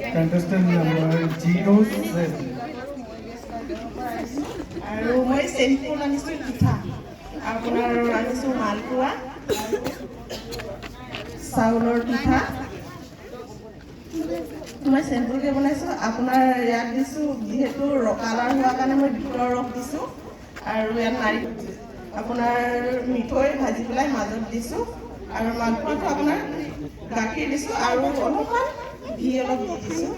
Contestant number 07. আৰু মই sample আনিছোঁ পিঠা আপোনাৰ আনিছোঁ মালপোৱা চাউলৰ পিঠা মই চেম্পুলকৈ বনাইছোঁ আপোনাৰ ইয়াত দিছোঁ যিহেতু কালাৰ হোৱাৰ কাৰণে মই বিটৰ ৰস দিছোঁ আৰু ইয়াত নাৰিকল আপোনাৰ মিঠৈ ভাজি পেলাই মাজত দিছোঁ আৰু মালপোৱাটো আপোনাৰ গাখীৰ দিছোঁ আৰু অলপমান ঘি অলপ দি দিছোঁ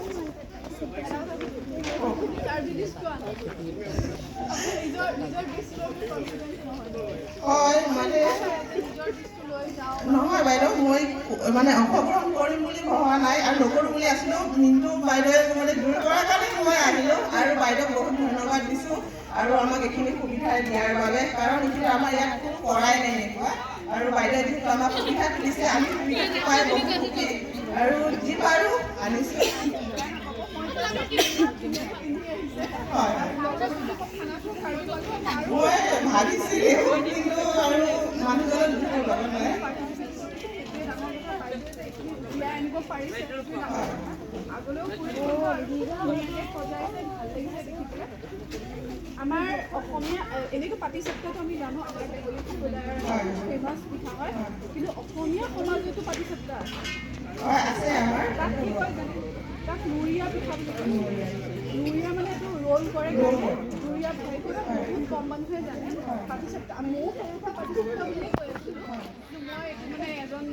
হয় মানে নহয় বাইদেউ মই মানে অংশগ্ৰহণ কৰিম বুলি ভবা নাই আৰু নকৰোঁ বুলি আছিলোঁ কিন্তু বাইদেৱে মানে দূৰ কৰাৰ কাৰণে মই আহিলোঁ আৰু বাইদেউক বহুত ধন্যবাদ দিছোঁ আৰু আমাক এইখিনি সুবিধা দিয়াৰ বাবে কাৰণ এইটো আমাৰ ইয়াত কোনো কৰাই নাই এনেকুৱা আৰু বাইদেৱে যিহেতু আমাক সুবিধাটো দিছে আমি সুবিধাটো পাই বহুত সুখী আৰু যি পাৰোঁ আনিছোঁ হয় মই ভাবিছিলোঁ কিন্তু আৰু মানুহজনৰ দুখ লগা নাই আমাৰ অসমীয়া এনেকৈ পাটিচেপ্তাটো আমি জানো আমাৰ বেংগলী সম্প্ৰদায়ৰ ফেমাছ পিঠা হয় কিন্তু অসমীয়া সমাজতো পাটিচেপ্তা আছে আমাৰ তাক কি কয় জানে তাক নুৰিয়া পিঠা বুলি কয় নুৰিয়া মানে এইটো ৰোল কৰে নুৰিয়া ফ্ৰাই কৰে বহুত কম মানুহে জানে পাটিচেপ্তা ময়ো সৰুৰ পৰা পাটিচেপ্তা বুলিয়ে কৈ আছিলোঁ কিন্তু মই এইটো মানে এজন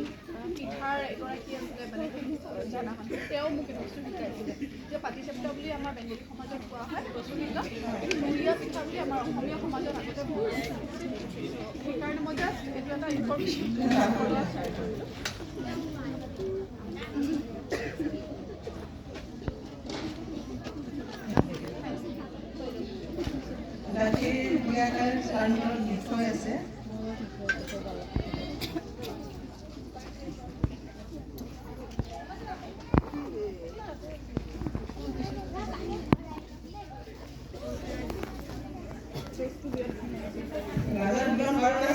পিঠাৰ এগৰাকী আছিলে মানে জনা মানুহ তেওঁ মোক এইটো বস্তু শিকাইছিলে যে পাটিচেপ্তা বুলি আমাৰ বেংগলী সমাজত কোৱা হয় প্ৰচলিত কিন্তু নুৰিয়া পিঠা বুলি আমাৰ অসমীয়া সমাজত আগতে বহুত সেইকাৰণে মই জাষ্ট এইটো এটা ইনফৰমেশ্যন গাখীৰ দিয়াৰ কাৰণে চাউলৰ মিঠৈ আছে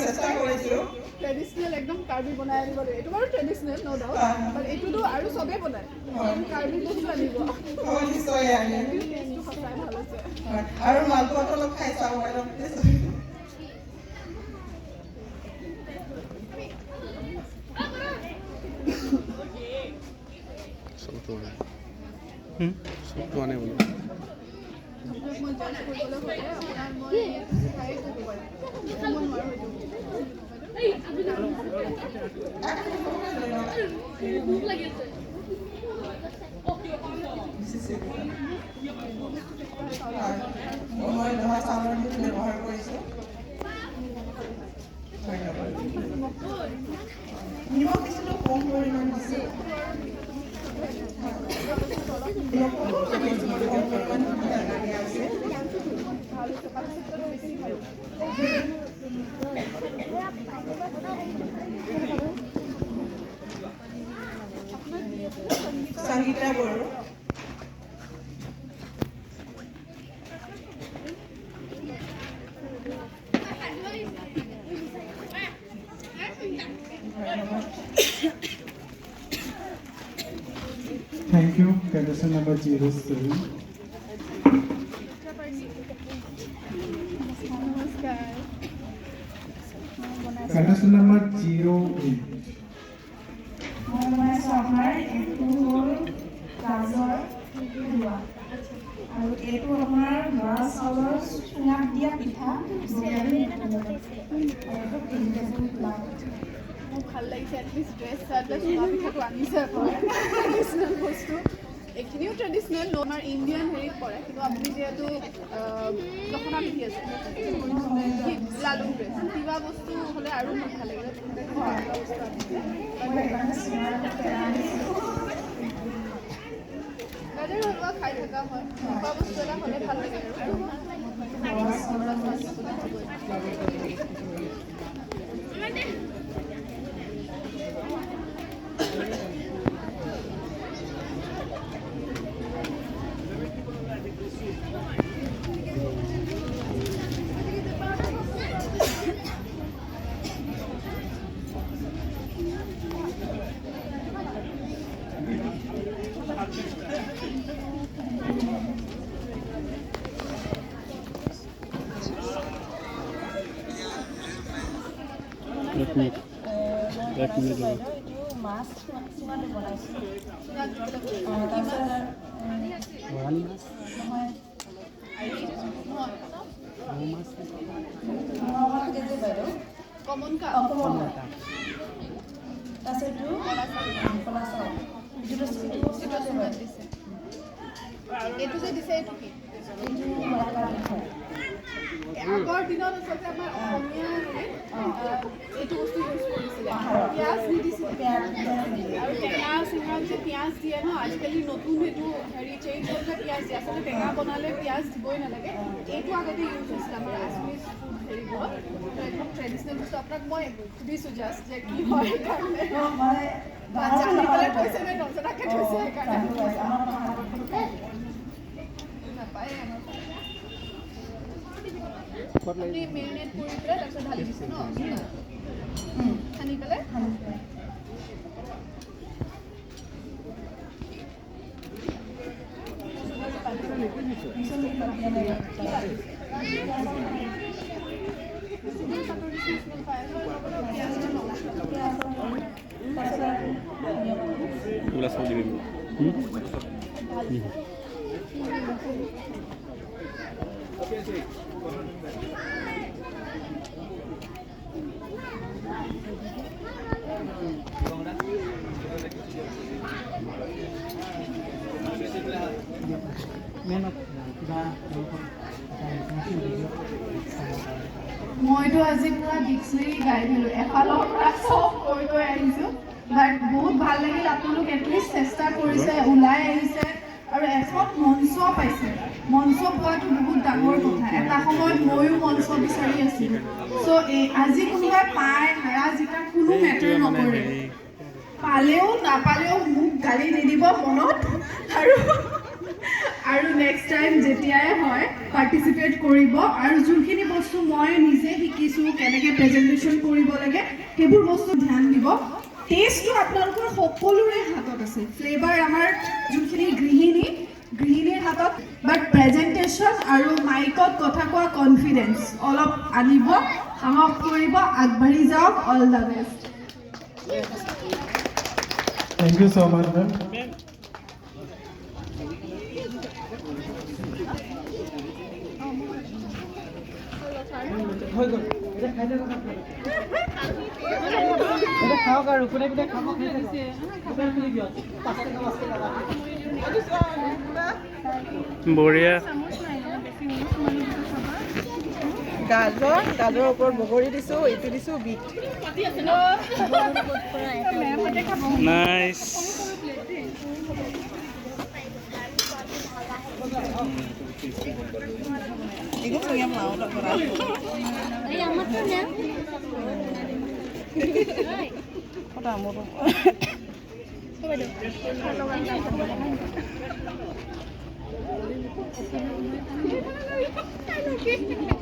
চেষ্টা কৰিছোঁ ট্ৰেডিচনেল একদম কাৰ্বি বনাই আনিব লাগিব এইটো বাৰু ট্ৰেডিচনেল ন' ডাউট বাট এইটোতো আৰু চবেই বনায় কাৰ্বি বস্তু আনিব নিশ্চয় আনিম টেষ্টটো সঁচাই ভাল হৈছে আৰু মালপোৱাটো অলপ খাই চাওঁ বাইদেউ আনে বোলো মই জাজ কৰিবলৈ হ'লে আপোনাৰ মই খাই দিব পাৰিম মই নোৱাৰোঁ মই জহা চাউলৰ দিশ ব্যৱহাৰ কৰিছোঁ নিমখ দিছিলোঁ কম পৰিমাণ দিছোঁ Sangeeta Bodo Thank you. Contestant number 07. নমস্কাৰ Contestant number 08. মই বনাইছোঁ আপোনাৰ এইটো হ'ল গাজৰ পিঠা আৰু এইটো আপোনাৰ বৰা চাউলৰ চুঙাত দিয়া পিঠা মোক ভাল লাগিছে এটলিষ্ট ড্ৰেছ চাৰ্ট চুঙা পিঠাটো আনিছে ট্ৰেডিচনেল বস্তু এইখিনিও ট্ৰেডিচনেল আমাৰ ইণ্ডিয়ান হেৰিত পৰে কিন্তু আপুনি যিহেতু দখনা পিন্ধি আছে লালুং ড্ৰেছ কিবা বস্তু হ'লে আৰু মোক ভাল লাগিলে গাজৰ হালৱা খাই থকা হয় খোৱা বস্তু এটা হ'লে ভাল লাগে আৰু মই বনাইছোঁ বাইদেউ এইটো মাছ চুঙাটো বনাইছোঁ তাৰপিছত নহয় কেজি বাইদেউ কমন কা অকণমান তাৰপিছত এইটো কলা চাউল এইটো চুঙাটো বাইদেউ দিছে এইটো যে দিছে এইটো কি এইটো মৰাকা মিঠাই আগৰ দিনত আচলতে আমাৰ অসমীয়া এইটো বস্তু ইউজ কৰিছিলে পিঁয়াজ নিদিছিলে আৰু টেঙা চুঙাত যে পিঁয়াজ দিয়ে ন আজিকালি নতুন এইটো হেৰি চেঞ্জ হৈ পেলাই পিঁয়াজ দিয়ে আচলতে টেঙা বনালে পিঁয়াজ দিবই নালাগে এইটো আগতে ইউজ হৈছিলে আমাৰ আছমিজ ফুড হেৰিবোৰত একদম ট্ৰেডিশ্যনেল বস্তু আপোনাক মই সুধিছোঁ জাষ্ট যে কি হয় সেইকাৰণে জানি পেলাই কৈছে নে নজনাকৈ থৈছে সেইকাৰণে নাপায় আপুনি মেৰিনেট কৰি পেলাই তাৰপিছত ঢালি দিছে ন সানি পেলাই মইতো আজি পুৰা ডিক্সনেৰী গাই দিলোঁ এফালৰ পৰা চব কৈ কৈ আহিছোঁ বাট বহুত ভাল লাগিল আপোনালোক এটলিষ্ট চেষ্টা কৰিছে ওলাই আহিছে আৰু এখন মঞ্চ পাইছে মঞ্চ পোৱাটো বহুত ডাঙৰ কথা এটা সময়ত ময়ো মঞ্চ বিচাৰি আছিলোঁ চ' আজি কোনোবাই পায় হাৰা জিকা কোনো মেটাৰ নকৰে পালেও নাপালেও মোক গালি নিদিব মনত আৰু নেক্সট টাইম যেতিয়াই হয় পাৰ্টিচিপেট কৰিব আৰু যোনখিনি বস্তু মই নিজে শিকিছোঁ কেনেকৈ প্ৰেজেণ্টেশ্যন কৰিব লাগে সেইবোৰ বস্তু ধ্যান দিব টেষ্টটো আপোনালোকৰ সকলোৰে হাতত আছে ফ্লেভাৰ আমাৰ যোনখিনি গৃহিণীৰ হাতত বাট প্ৰেজেণ্টেশ্যন আৰু মাইকত কথা কোৱা কনফিডেঞ্চ অলপ আনিব সাহস কৰিব আগবাঢ়ি যাওক all the best Thank you so much, ma'am. খাওক আৰু কোনে কোনে খাব বঢ়িয়া গাজৰ ওপৰত বগৰী দিছোঁ এইটো দিছোঁ বিট নাইচ Ibu punya mau tak pernah. Iya, maksudnya. Kau tak mau. Coba dong.